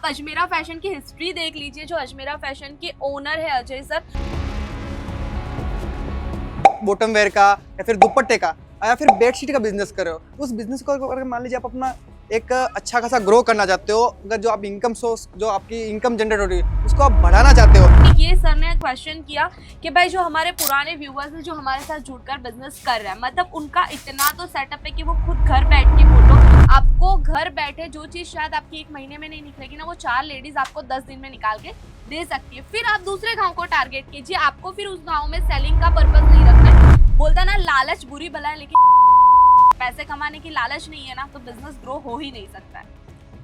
Ajmera fashion की history देख लीजिए। जो अजमेरा फैशन के ओनर है अजय सर, बॉटम वेयर का या फिर दुपट्टे का या फिर बेडशीट का बिजनेस कर रहे हो, उस बिजनेस को अगर मान लीजिए आप अपना एक अच्छा खासा ग्रो करना चाहते हो, अगर जो आप इनकम सोर्स जो आपकी इनकम जनरेट हो रही है उसको आप बढ़ाना चाहते हो। ये सर ने क्वेश्चन किया कि भाई जो हमारे पुराने व्यूअर्स हैं जो हमारे साथ जुड़कर बिजनेस कर रहे हैं, मतलब उनका इतना तो सेटअप है कि वो खुद घर बैठ के बोलो, आपको घर बैठे जो चीज शायद आपकी 1 महीने में नहीं निकलेगी ना, वो 4 लेडीज आपको 10 दिन में निकाल के दे सकती है। फिर आप दूसरे गांव को टारगेट कीजिए, आपको फिर उस गांव में सेलिंग का पर्पस नहीं रखना है। बोलता ना लालच बुरी बला है, लेकिन पैसे कमाने की लालच नहीं है ना तो बिजनेस ग्रो हो ही नहीं सकता है।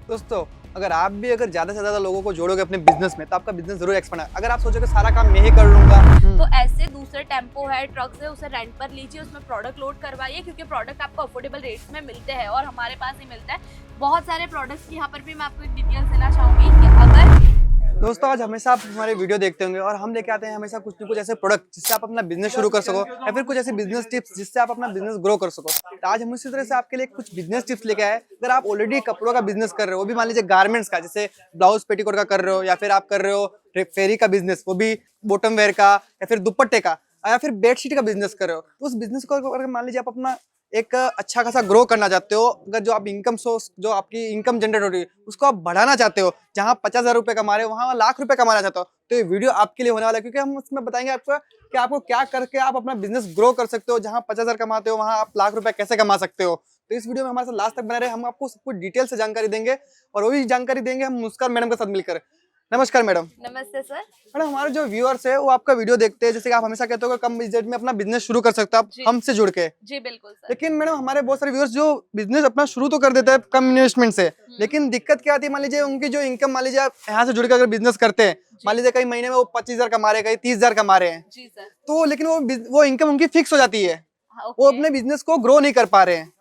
दोस्तों अगर आप भी अगर ज्यादा से ज्यादा लोगों को जोड़ोगे अपने बिजनेस में तो आपका बिजनेस जरूर एक्सपेंड है। अगर आप सोचोगे सारा काम मैं ही कर लूंगा तो ऐसे दूसरे टेम्पो है, ट्रक्स है, उसे रेंट पर लीजिए, उसमें प्रोडक्ट लोड करवाइए, क्योंकि प्रोडक्ट आपको अफोर्डेबल रेट्स में मिलते हैं और हमारे पास ही मिलता है। बहुत सारे प्रोडक्ट्स की यहाँ पर भी मैं आपको एक डिटेल्स देना चाहूंगी कि अगर दोस्तों आज हमेशा आप हमारे वीडियो देखते होंगे और हम लेके आते हैं हमेशा कुछ न कुछ ऐसे प्रोडक्ट जिससे आप अपना बिजनेस शुरू कर सको या फिर कुछ ऐसे बिजनेस टिप्स जिससे आप अपना बिजनेस ग्रो कर सको। तो आज हम इसी तरह से आपके लिए कुछ बिजनेस टिप्स लेके आए। अगर आप ऑलरेडी कपड़ों का बिजनेस कर रहे हो, वो भी मान लीजिए गारमेंट्स का, जैसे ब्लाउज पेटीकोट का कर रहे हो, या फिर आप कर रहे हो फेरी का बिजनेस, वो भी बॉटम वेयर का या फिर दुपट्टे का या फिर बेडशीट का बिजनेस कर रहे हो, तो उस बिजनेस को अगर मान लीजिए आप अपना एक अच्छा खासा ग्रो करना चाहते हो, अगर जो आप इनकम सोर्स जो आपकी इनकम जनरेट हो रही है उसको आप बढ़ाना चाहते हो, जहां 50,000 रुपए कमा रहे हो वहां लाख रुपए कमाना चाहते हो, तो ये वीडियो आपके लिए होने वाला है। क्योंकि हम उसमें बताएंगे आपको कि आपको क्या करके आप अपना बिजनेस ग्रो कर सकते हो, जहां 50,000 कमाते हो वहां आप लाख रुपए कैसे कमा सकते हो। तो इस वीडियो में हमारे साथ लास्ट तक बने रहे, हम आपको सब कुछ डिटेल से जानकारी देंगे और वो भी जानकारी देंगे हम मुस्कान मैडम के साथ मिलकर। नमस्कार मैडम। नमस्ते सर। मैडम हमारे जो व्यूअर्स है वो आपका वीडियो देखते हैं, जैसे कि आप हमेशा कहते हो कि कम बजट में अपना बिजनेस शुरू कर सकते हो आप हमसे जुड़ के। जी बिल्कुल सर। लेकिन मैडम हमारे बहुत सारे व्यूअर्स जो बिजनेस अपना शुरू तो कर देते हैं कम इन्वेस्टमेंट से, लेकिन दिक्कत क्या आती है, मान लीजिए उनकी जो इनकम, मान लीजिए आप यहाँ से जुड़ के अगर बिजनेस करते हैं, मान लीजिए कई महीने में वो 25,000 कमा रहे हैं, कहीं 30,000 कमा रहे हैं, जी सर। तो लेकिन वो इनकम उनकी फिक्स हो जाती है, वो अपने बिजनेस को ग्रो नहीं कर पा रहे हैं।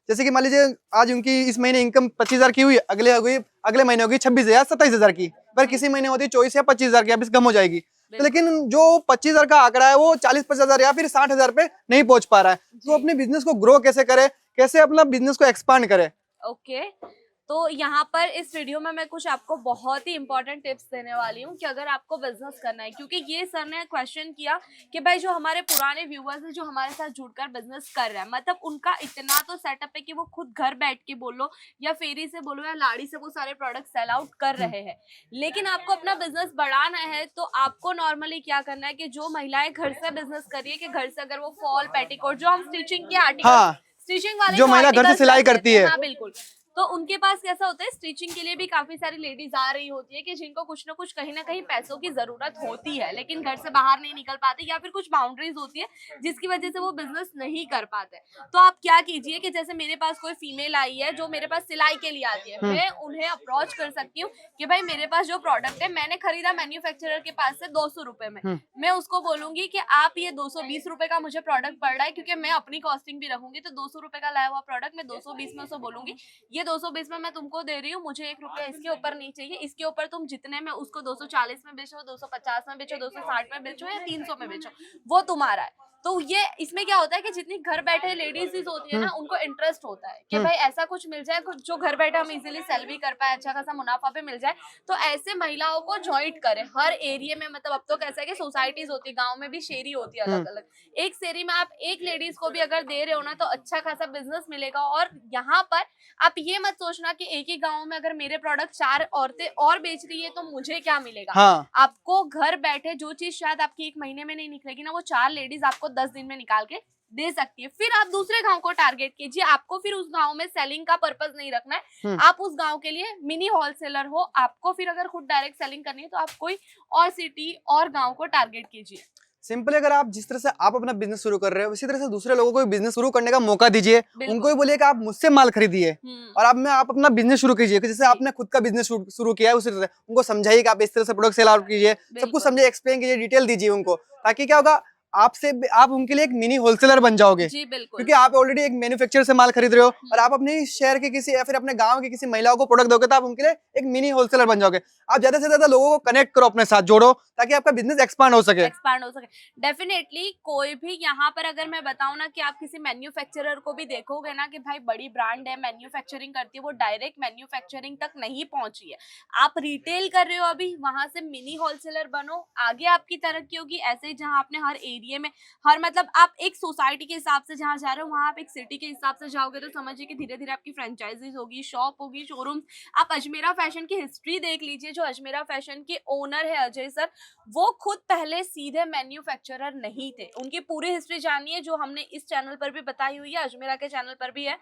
जैसे कि मान लीजिए आज उनकी इस महीने इनकम 25,000 की हुई, अगले महीने होगी 26,000 27,000 की, पर किसी महीने होती 24 या 25,000 की, अब कम हो जाएगी। तो लेकिन जो 25,000 का आंकड़ा है वो 40-50,000 या फिर 60,000 पे नहीं पहुंच पा रहा है, तो अपने बिजनेस को ग्रो कैसे करे, कैसे अपना बिजनेस को एक्सपांड करे। ओके, तो यहाँ पर इस वीडियो में मैं कुछ आपको बहुत ही इंपॉर्टेंट टिप्स देने वाली हूँ कि अगर आपको बिजनेस करना है, क्योंकि ये सर ने क्वेश्चन किया कि भाई जो हमारे पुराने व्यूअर्स हैं जो हमारे साथ जुड़कर बिजनेस कर रहे हैं, मतलब उनका इतना तो सेटअप है कि वो खुद घर बैठ के बोलो या फेरी से बोलो या लाड़ी से वो सारे प्रोडक्ट सेल आउट कर रहे हैं, लेकिन आपको अपना बिजनेस बढ़ाना है तो आपको नॉर्मली क्या करना है कि जो महिलाएं घर से बिजनेस कर रही है कि घर से अगर वो फॉल पेटीकोट जो हम स्टिचिंग के आर्टिकल स्टिचिंग वाले जो महिला घर से सिलाई करती है, हाँ बिल्कुल, तो उनके पास कैसा होता है, स्टिचिंग के लिए भी काफी सारी लेडीज आ रही होती है कि जिनको कुछ ना कुछ कहीं ना कहीं पैसों की जरूरत होती है, लेकिन घर से बाहर नहीं निकल पाते या फिर कुछ बाउंड्रीज होती है जिसकी वजह से वो बिजनेस नहीं कर पाते। तो आप क्या कीजिए कि जैसे मेरे पास कोई फीमेल आई है जो मेरे पास सिलाई के लिए आती है, मैं उन्हें अप्रोच कर सकती हूँ कि भाई मेरे पास जो प्रोडक्ट है मैंने खरीदा मैन्युफैक्चरर के पास से 200 रुपए में, मैं उसको बोलूंगी कि आप ये 220 रुपए का मुझे प्रोडक्ट पड़ रहा है, क्योंकि मैं अपनी कॉस्टिंग भी रखूंगी, तो 200 रुपए का लाया हुआ प्रोडक्ट मैं 220 में उसको बोलूंगी ये 220 में मैं तुमको दे रही हूँ, मुझे 1 रुपया इसके ऊपर नहीं चाहिए, इसके ऊपर तुम जितने में उसको 240 में बेचो, 250 में बेचो, 260 में बेचो या 300 में बेचो, वो तुम्हारा है। तो ये इसमें क्या होता है कि जितनी घर बैठे लेडीज होती है ना, उनको इंटरेस्ट होता है कि भाई ऐसा कुछ मिल जाए कुछ जो घर बैठे हम इजीली सेल भी कर पाए, अच्छा खासा मुनाफा भी मिल जाए, तो ऐसे महिलाओं को ज्वाइन करें हर एरिया में। मतलब अब तो कैसा है कि सोसाइटीज होती है, गांव में भी शेरी होती है अलग अलग, एक शेरी में आप एक लेडीज को भी अगर दे रहे हो ना तो अच्छा खासा बिजनेस मिलेगा। और यहाँ पर आप ये मत सोचना कि एक ही गाँव में अगर मेरे प्रोडक्ट 4 औरतें और बेच रही है तो मुझे क्या मिलेगा। आपको घर बैठे जो चीज शायद आपकी 1 महीने में नहीं निकलेगी ना, वो 4 लेडीज आपको 10 दिन में निकाल के दे सकती है। फिर आप दूसरे गांव को टारगेट कीजिए, आपको फिर उस गांव में सेलिंग का पर्पस नहीं रखना है, आप उस गांव के लिए मिनी होलसेलर हो, आपको फिर अगर खुद डायरेक्ट सेलिंग करनी है तो आप कोई और सिटी और गांव को टारगेट कीजिए। सिंपली अगर आप जिस तरह से आप अपना बिजनेस शुरू कर रहे हो उसी तरह से दूसरे लोगों को भी बिजनेस शुरू करने का मौका दीजिए, उनको भी बोलिए कि आप मुझसे माल खरीदिए और आप अपना बिजनेस शुरू कीजिए। जैसे आपने खुद का बिजनेस शुरू किया है उसी तरह उनको समझाइए कि आप इस तरह से प्रोडक्ट सेल आउट कीजिए, सब कुछ समझिए, एक्सप्लेन कीजिए, डिटेल दीजिए उनको, ताकि क्या होगा आपसे आप उनके लिए एक मिनी होलसेलर बन जाओगे, जी बिल्कुल। क्योंकि आप ऑलरेडी एक मैन्युफैक्चरर से माल खरीद रहे हो और आप अपने शहर के किसी या फिर अपने गांव की किसी महिलाओं को प्रोडक्ट दोगे तो आप उनके लिए एक मिनी होलसेलर बन जाओगे। आप ज्यादा से ज्यादा लोगों को कनेक्ट करो, अपने साथ जोड़ो, ताकि आपका बिजनेस एक्सपांड हो सके। एक्सपांड हो सके। डेफिनेटली कोई भी यहाँ पर अगर मैं बताऊँ ना कि आप किसी मैन्युफैक्चरर को भी देखोगे ना कि भाई बड़ी ब्रांड है, मैन्युफैक्चरिंग करती है, वो डायरेक्ट मैन्युफैक्चरिंग तक नहीं पहुंची है। आप रिटेल कर रहे हो अभी, वहां से मिनी होलसेलर बनो, आगे आपकी तरक्की होगी। ऐसे ही जहाँ आपने हर एरिया में हर मतलब आप एक सोसाइटी के हिसाब से जहाँ जा रहे हो, वहां आप एक सिटी के हिसाब से जाओगे तो समझिए कि धीरे धीरे आपकी फ्रेंचाइजीज होगी, शॉप होगी, शोरूम। आप अजमेरा फैशन की हिस्ट्री देख लीजिए। जो अजमेरा फैशन के ओनर है अजय सर, वो खुद पहले सीधे मैन्युफैक्चरर नहीं थे। उनकी पूरी हिस्ट्री जानिए, जो हमने इस चैनल पर भी बताई हुई है, अजमेरा के चैनल पर भी है।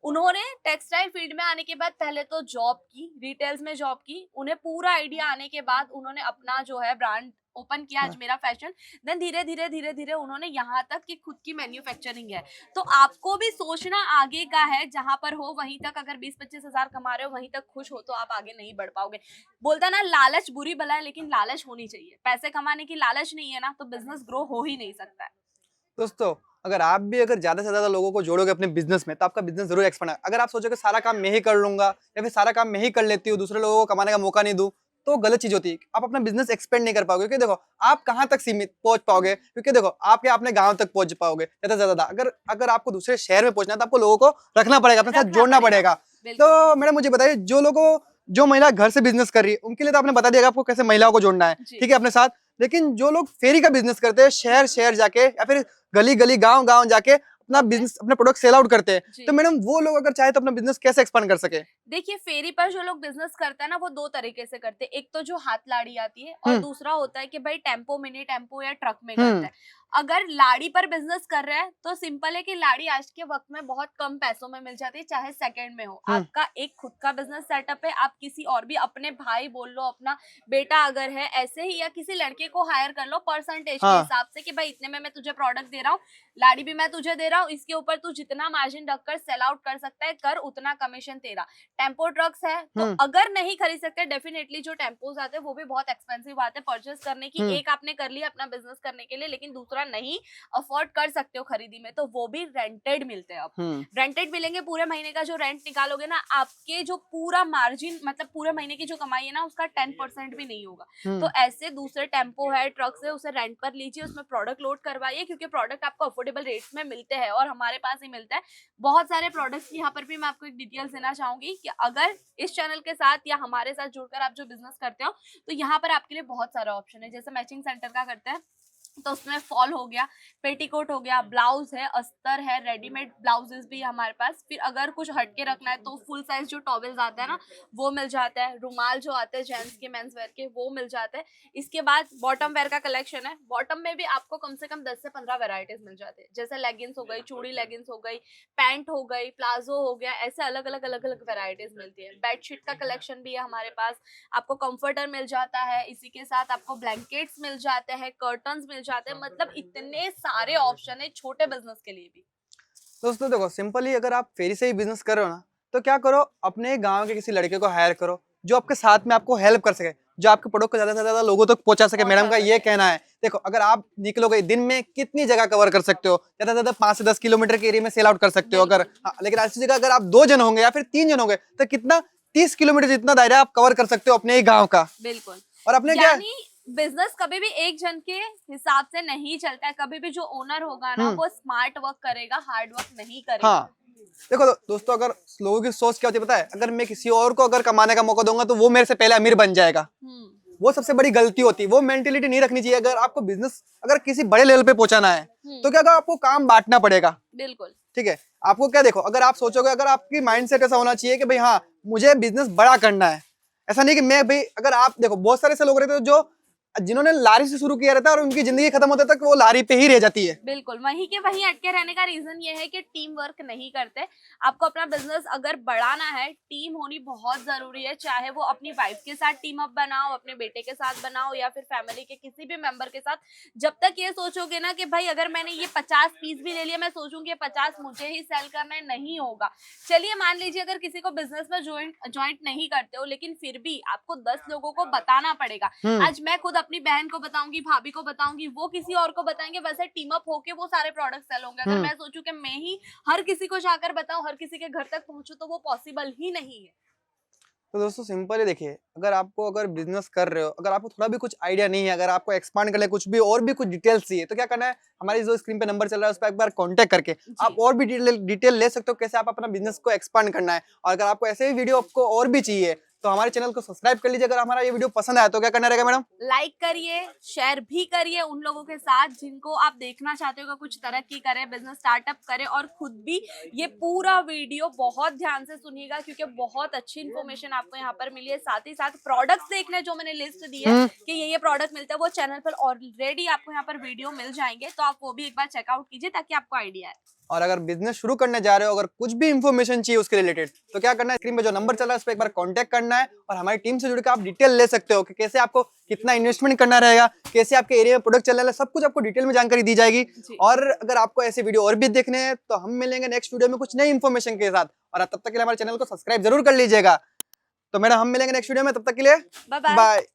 उन्होंने टेक्सटाइल फील्ड में आने के बाद पहले तो जॉब की, रिटेल्स में जॉब की। उन्हें पूरा आइडिया आने के बाद उन्होंने अपना जो है ब्रांड ओपन किया, हाँ। अजमेरा फैशन। देन धीरे धीरे धीरे धीरे उन्होंने यहाँ तक कि खुद की मैन्युफैक्चरिंग है। तो आपको भी सोचना आगे का है, जहां पर हो वहीं तक। अगर 20-25 हजार कमा रहे हो, वहीं तक खुश हो, तो आप आगे नहीं बढ़ पाओगे। बोलता ना, लालच बुरी बला है, लेकिन लालच होनी चाहिए। पैसे कमाने की लालच नहीं है ना, तो बिजनेस ग्रो हो ही नहीं सकता है। दोस्तों, अगर आप भी अगर ज्यादा से ज्यादा लोगों को जोड़ोगे अपने बिजनेस में, तो आपका बिजनेस जरूर एक्सपांड होगा। अगर आप सोचोगे सारा काम मैं ही कर लूंगा या फिर सारा काम मैं ही कर लेती हूँ, दूसरे लोगों को कमाने का मौका नहीं दूं, तो गलत चीज होती है। आप अपना बिजनेस एक्सपेंड नहीं कर पाओगे, क्योंकि देखो आप कहाँ तक सीमित पहुंच पाओगे, क्योंकि देखो आप क्या अपने गांव तक पहुंच पाओगे ज्यादा से ज्यादा। अगर अगर आपको दूसरे शहर में पहुंचना है, तो आपको लोगों को रखना पड़ेगा, अपने साथ रखना जोड़ना पड़ेगा। पड़ेगा। बिल्कुल। तो मैडम मुझे बताइए, जो महिला घर से बिजनेस कर रही है, उनके लिए तो आपने बता दिया आपको कैसे महिलाओं को जोड़ना है, जी। ठीक है, अपने साथ। लेकिन जो लोग फेरी का बिजनेस करते हैं, शहर शहर जाके या फिर गली गली गांव गांव जाके अपना बिजनेस, अपने प्रोडक्ट सेल आउट करते हैं, जी। तो मैडम वो लोग अगर चाहे तो अपना बिजनेस कैसे एक्सपांड कर सके? देखिए, फेरी पर जो लोग बिजनेस करते हैं ना, वो दो तरीके से करते हैं। एक तो जो हाथ लाड़ी आती है, और हम्म। दूसरा होता है कि भाई टेम्पो, मिनी टेम्पो या ट्रक में करता हम्म। है। अगर लाड़ी पर बिजनेस कर रहे हैं, तो सिंपल है कि लाड़ी आज के वक्त में बहुत कम पैसों में मिल जाती है, चाहे सेकंड में हो। हम्म। आपका एक खुद का बिजनेस सेटअप है, आप किसी और भी, अपने भाई बोल लो, अपना बेटा अगर है ऐसे ही, या किसी लड़के को हायर कर लो परसेंटेज के हाँ। हिसाब से कि भाई इतने में मैं तुझे प्रोडक्ट दे रहा हूँ, लाड़ी भी मैं तुझे दे रहा हूँ, इसके ऊपर तू जितना मार्जिन रखकर सेल आउट कर सकता है कर, उतना कमीशन तेरा। टेम्पो ट्रक्स है, तो हम्म। अगर नहीं खरीद सकते, डेफिनेटली जो टेम्पोज आते हैं वो भी बहुत एक्सपेंसिव आते हैं परचेस करने की। हम्म। एक आपने कर लिया अपना बिजनेस करने के लिए, लेकिन दूसरा नहीं अफोर्ड कर सकते हो खरीदी में, तो वो भी रेंटेड मिलते हैं। अब हम्म। रेंटेड मिलेंगे, पूरे महीने का जो रेंट निकालोगे ना, आपके जो पूरा मार्जिन मतलब पूरे महीने की जो कमाई है ना, उसका 10% भी नहीं होगा। हम्म। तो ऐसे दूसरे टेम्पो है, ट्रक्स है, उसे रेंट पर लीजिए, उसमें प्रोडक्ट लोड करवाइए, क्योंकि प्रोडक्ट आपको अफोर्डेबल रेट्स में मिलते हैं, और हमारे पास ही मिलता है बहुत सारे प्रोडक्ट्स। यहाँ पर भी मैं आपको एक डिटेल्स देना चाहूंगी कि अगर इस चैनल के साथ या हमारे साथ जुड़कर आप जो बिजनेस करते हो, तो यहाँ पर आपके लिए बहुत सारा ऑप्शन है। जैसे मैचिंग सेंटर का करते हैं, तो उसमें फॉल हो गया, पेटीकोट हो गया, ब्लाउज है, अस्तर है, रेडीमेड ब्लाउजेस भी है हमारे पास। फिर अगर कुछ हटके रखना है, तो फुल साइज जो टॉवेल्स आता है ना, वो मिल जाता है। रुमाल जो आते हैं जेंट्स के, मेंस वेयर के, वो मिल जाते हैं। इसके बाद बॉटम वेयर का कलेक्शन है। बॉटम में भी आपको कम से कम 10 से 15 वेराइटीज मिल जाते हैं। जैसे लेगिंग्स हो गई, चूड़ी लेगिंग्स हो गई, पैंट हो गई, प्लाजो हो गया, ऐसे अलग अलग वेराइटीज मिलती है। बेडशीट का कलेक्शन भी है हमारे पास। आपको कंफर्टर मिल जाता है, इसी के साथ आपको ब्लैंकेट्स मिल जाते हैं, कर्टन्स मिल जाते हैं। मतलब इतने सारे ऑप्शन है छोटे बिजनेस के लिए भी। दोस्तों देखो, सिंपली अगर आप फेरी से ही बिजनेस कर रहे हो ना, तो क्या करो, अपने गांव के किसी लड़के को हायर करो, जो आपके साथ में आपको हेल्प कर सके, जो आपके प्रोडक्ट को ज्यादा से ज्यादा लोगों तक पहुंचा सके। मैडम का ये कहना है, देखो अगर आप निकलोगे दिन में कितनी जगह कवर कर सकते हो, ज्यादा से ज्यादा 5 से 10 किलोमीटर के एरिया में सेल आउट कर सकते हो अगर। हाँ, लेकिन ऐसी जगह अगर आप 2 जन होंगे या फिर 3 जन होंगे, तो कितना 30 किलोमीटर जितना दायरा आप कवर कर सकते हो अपने ही गाँव का। बिल्कुल। और अपने क्या, यानी बिजनेस कभी भी एक जन के हिसाब से नहीं चलता है। कभी भी जो ओनर होगा ना, वो स्मार्ट वर्क करेगा, हार्ड वर्क नहीं करेगा। हाँ देखो दोस्तों, अगर लोगों की सोच क्या होती है पता है, अगर मैं किसी और को अगर कमाने का मौका दूंगा, तो वो मेरे से पहले अमीर बन जाएगा। वो सबसे बड़ी गलती होती है। वो मेंटेलिटी नहीं रखनी चाहिए। अगर आपको बिजनेस अगर किसी बड़े लेवल पे पहुंचाना है, तो क्या आपको काम बांटना पड़ेगा। बिल्कुल। ठीक है, आपको क्या, देखो अगर आप सोचोगे, अगर आपकी माइंडसेट ऐसा होना चाहिए कि भाई हाँ, मुझे बिजनेस बड़ा करना है। ऐसा नहीं कि मैं भाई, अगर आप देखो बहुत सारे ऐसे लोग रहते हैं जो जिन्होंने लारी से शुरू किया रहता है और उनकी जिंदगी खत्म होते तक वो लारी पे ही रह जाती है। बिल्कुल, वहीं के वहीं अटके रहने का रीजन ये है कि टीम वर्क नहीं करते। आपको अपना बिजनेस अगर बढ़ाना है, टीम होनी बहुत जरूरी है। चाहे वो अपनी वाइफ के साथ टीम अप बनाओ, अपने बेटे के साथ बनाओ, या फिर फैमिली के किसी भी मेंबर के साथ। जब तक ये सोचोगे ना कि भाई अगर मैंने ये 50 पीस भी ले लिया, मैं सोचूंगी 50 मुझे ही सेल करना है, नहीं होगा। चलिए मान लीजिए अगर किसी को बिजनेस में ज्वाइंट नहीं करते हो, लेकिन फिर भी आपको 10 लोगों को बताना पड़ेगा। आज मैं खुद अपनी बहन को बताऊंगी, भाभी को बताऊंगी, वो किसी और को बताएंगे, वैसे टीम अप होके वो सारे प्रोडक्ट सेल होंगे। अगर मैं सोचूं कि मैं ही हर किसी को जाकर बताऊं, हर किसी के घर तक पहुंचूं, तो वो पॉसिबल ही नहीं है। तो दोस्तों सिंपल है, देखिए अगर बिजनेस कर रहे हो, अगर आपको थोड़ा भी कुछ आइडिया नहीं है, अगर आपको एक्सपांड करना है कुछ भी और भी कुछ डिटेल्स चाहिए, तो क्या करना है, हमारी जो स्क्रीन पे नंबर चल रहा है उस पर एक बार कांटेक्ट करके आप और भी डिटेल ले सकते हो, कैसे आप अपना बिजनेस को एक्सपांड करना है। और अगर आपको ऐसे ही वीडियो आपको और भी चाहिए तो हमारे चैनल को सब्सक्राइब कर लीजिए। अगर हमारा ये वीडियो पसंद आया तो क्या करना रहेगा मैडम? लाइक करिए, शेयर भी करिए उन लोगों के साथ जिनको आप देखना चाहते हो कि कुछ तरक्की करे, बिजनेस स्टार्टअप करे, और खुद भी ये पूरा वीडियो बहुत ध्यान से सुनिएगा क्योंकि बहुत अच्छी इन्फॉर्मेशन आपको यहाँ पर मिली है। साथ ही साथ प्रोडक्ट्स देखने जो मैंने लिस्ट दी है कि ये प्रोडक्ट मिलता है, वो चैनल पर ऑलरेडी आपको यहाँ पर वीडियो मिल जाएंगे, तो आप वो भी एक बार चेकआउट कीजिए ताकि आपको आइडिया है। और अगर बिजनेस शुरू करने जा रहे हो, अगर कुछ भी इंफॉर्मेशन चाहिए उसके रिलेटेड, तो क्या करना है, स्क्रीन पे जो नंबर चल रहा है उस पर एक बार कांटेक्ट करना है और हमारी टीम से जुड़ के आप डिटेल ले सकते हो कि कैसे आपको कितना इन्वेस्टमेंट करना रहेगा, कैसे आपके एरिया में प्रोडक्ट चल रहा है, सब कुछ आपको डिटेल में जानकारी दी जाएगी। और अगर आपको ऐसे वीडियो और भी देखने हैं तो हम मिलेंगे नेक्स्ट वीडियो में कुछ नई इन्फॉर्मेशन के साथ, और तब तक के लिए हमारे चैनल को सब्सक्राइब जरूर कर लीजिएगा। तो मैडम हम मिलेंगे नेक्स्ट वीडियो में, तब तक के लिए बाय बाय। बाय।